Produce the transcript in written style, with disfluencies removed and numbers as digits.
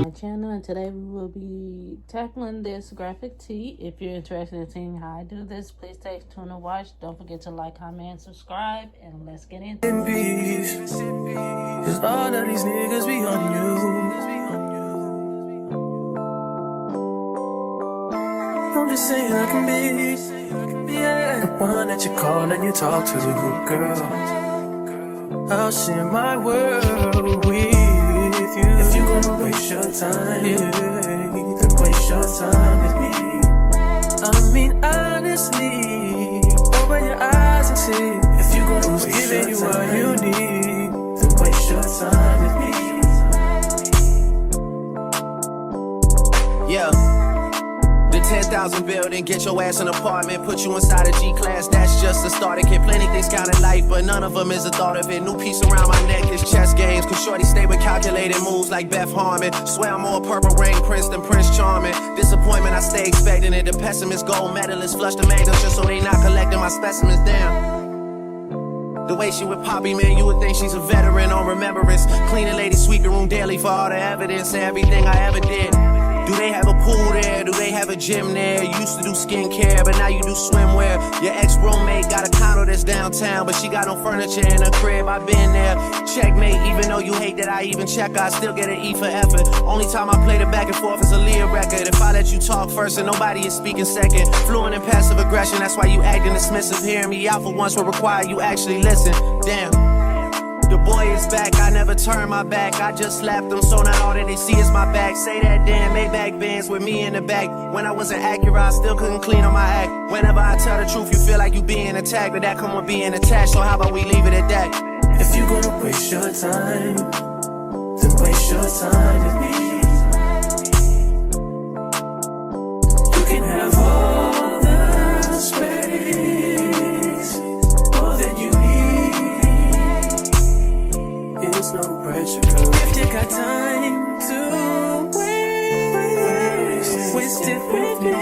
my channel, and today we will be tackling this graphic tee. If you're interested in seeing how I do this, please stay tuned to watch. Don't forget to like, comment, and subscribe, and let's get into it. Cause all of these niggas be on you. I'm just saying I can be the one that you call and you talk to, girl. I'll share my world with you. If you gonna waste your time, then waste your time with me. I mean honestly, open your eyes and see. If you gonna waste your time, what you need, then waste your time with me. Yeah. The 10,000 building, get your ass an apartment, put you inside a G-class, that's just a starter kit. Plenty things count in life, but none of them is a thought of it. New piece around my neck is chess games, cause shorty stay with calculated moves like Beth Harmon. Swear I'm more purple rain prince than Prince Charming. Disappointment, I stay expecting it. The pessimist, gold medalists, flush the magnums just so they not collecting my specimens down. The way she with Poppy, man, you would think she's a veteran on remembrance. Cleaning lady, sweep the room daily for all the evidence of everything I ever did. Do they have a pool there? Do they have a gym there? You used to do skincare, but now you do swimwear. Your ex-roommate got a condo that's downtown, but she got no furniture in her crib. I've been there. Checkmate, even though you hate that I even check, I still get an E for effort. Only time I play the back and forth is a Leah record. If I let you talk first and nobody is speaking second. Fluent in passive aggression, that's why you acting dismissive. Hearing me out for once will require you actually listen. Damn. The boy is back, I never turn my back. I just slapped them, so now all that they see is my back. Say that damn Maybach Benz with me in the back. When I wasn't accurate, I still couldn't clean on my act. Whenever I tell the truth, you feel like you being attacked, but that come with being attached, so how about we leave it at that? If you gonna waste your time, then waste your time with me. You can have all the space, more than you need. It's no pressure, girl. If you got time to waste it with me.